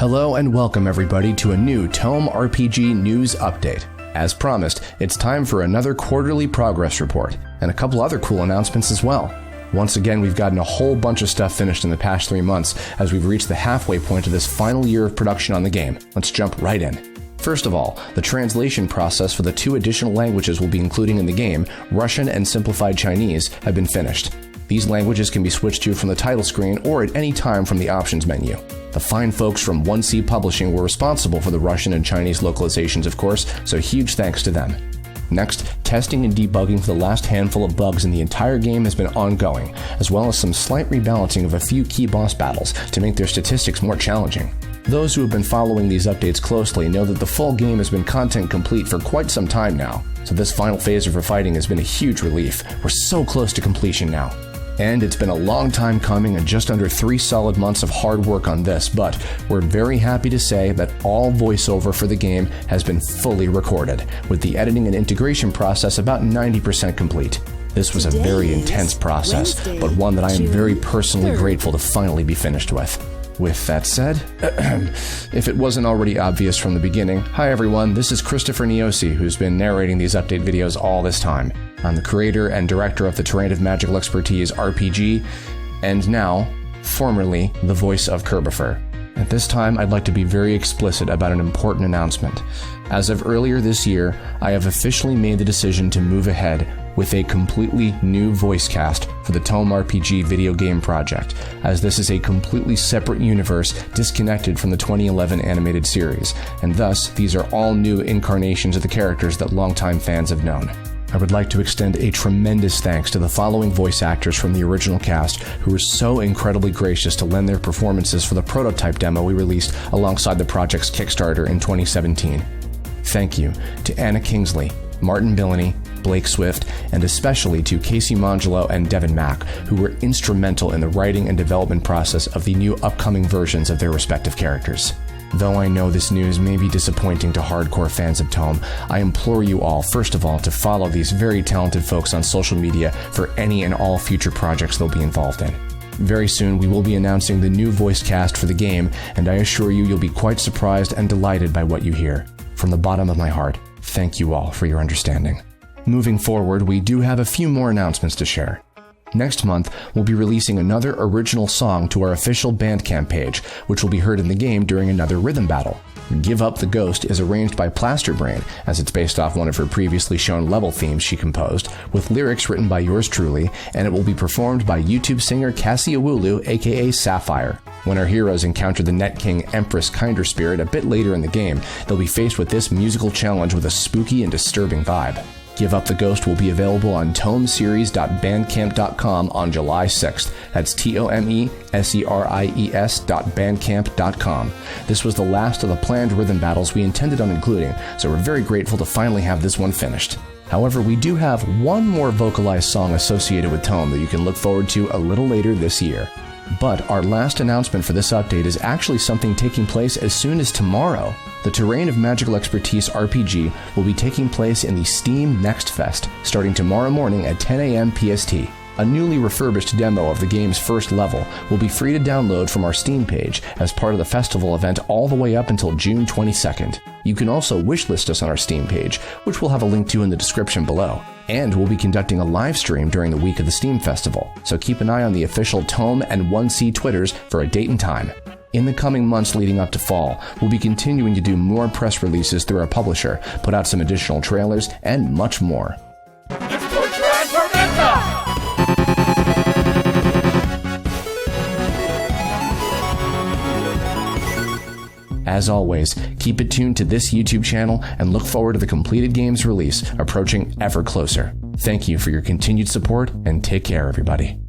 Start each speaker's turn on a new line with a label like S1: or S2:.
S1: Hello and welcome everybody to a new TOME RPG news update. As promised, it's time for another quarterly progress report, and a couple other cool announcements as well. Once again, we've gotten a whole bunch of stuff finished in the past 3 months as we've reached the halfway point of this final year of production on the game. Let's jump right in. First of all, the translation process for the 2 additional languages we'll be including in the game, Russian and Simplified Chinese, have been finished. These languages can be switched to from the title screen or at any time from the options menu. The fine folks from 1C Publishing were responsible for the Russian and Chinese localizations, of course, so huge thanks to them. Next, testing and debugging for the last handful of bugs in the entire game has been ongoing, as well as some slight rebalancing of a few key boss battles to make their statistics more challenging. Those who have been following these updates closely know that the full game has been content complete for quite some time now, so this final phase of refighting has been a huge relief. We're so close to completion now. And it's been a long time coming and just under 3 solid months of hard work on this, but we're very happy to say that all voiceover for the game has been fully recorded, with the editing and integration process about 90% complete. This was a very intense process, but one that I am very personally grateful to finally be finished with. With that said, if it wasn't already obvious from the beginning, hi everyone, this is Christopher Niosi, who's been narrating these update videos all this time. I'm the creator and director of the Terrain of Magical Expertise RPG, and now, formerly, the voice of Kerbifer. At this time, I'd like to be very explicit about an important announcement. As of earlier this year, I have officially made the decision to move ahead with a completely new voice cast for the TOME RPG video game project, as this is a completely separate universe disconnected from the 2011 animated series, and thus these are all new incarnations of the characters that longtime fans have known. I would like to extend a tremendous thanks to the following voice actors from the original cast who were so incredibly gracious to lend their performances for the prototype demo we released alongside the project's Kickstarter in 2017. Thank you to Anna Kingsley, Martin Billany, Blake Swift, and especially to Casey Mongelo and Devin Mack, who were instrumental in the writing and development process of the new upcoming versions of their respective characters. Though I know this news may be disappointing to hardcore fans of TOME, I implore you all, first of all, to follow these very talented folks on social media for any and all future projects they'll be involved in. Very soon, we will be announcing the new voice cast for the game, and I assure you, you'll be quite surprised and delighted by what you hear. From the bottom of my heart, thank you all for your understanding. Moving forward, we do have a few more announcements to share. Next month, we'll be releasing another original song to our official bandcamp page, which will be heard in the game during another rhythm battle. Give Up the Ghost is arranged by Plasterbrain, as it's based off one of her previously shown level themes she composed, with lyrics written by yours truly, and it will be performed by YouTube singer Cassie Awulu, aka Sapphire. When our heroes encounter the Net King Empress Kinder Spirit a bit later in the game, they'll be faced with this musical challenge with a spooky and disturbing vibe. Give Up the Ghost will be available on tomeseries.bandcamp.com on July 6th. That's TOMESERIES.bandcamp.com. This was the last of the planned rhythm battles we intended on including, so we're very grateful to finally have this one finished. However, we do have one more vocalized song associated with TOME that you can look forward to a little later this year. But our last announcement for this update is actually something taking place as soon as tomorrow. The Terrain of Magical Expertise RPG will be taking place in the Steam Next Fest, starting tomorrow morning at 10 a.m. PST. A newly refurbished demo of the game's first level will be free to download from our Steam page as part of the festival event all the way up until June 22nd. You can also wishlist us on our Steam page, which we'll have a link to in the description below. And we'll be conducting a live stream during the week of the Steam Festival, so keep an eye on the official TOME and 1C Twitters for a date and time. In the coming months leading up to fall, we'll be continuing to do more press releases through our publisher, put out some additional trailers, and much more. As always, keep it tuned to this YouTube channel and look forward to the completed game's release approaching ever closer. Thank you for your continued support, and take care, everybody.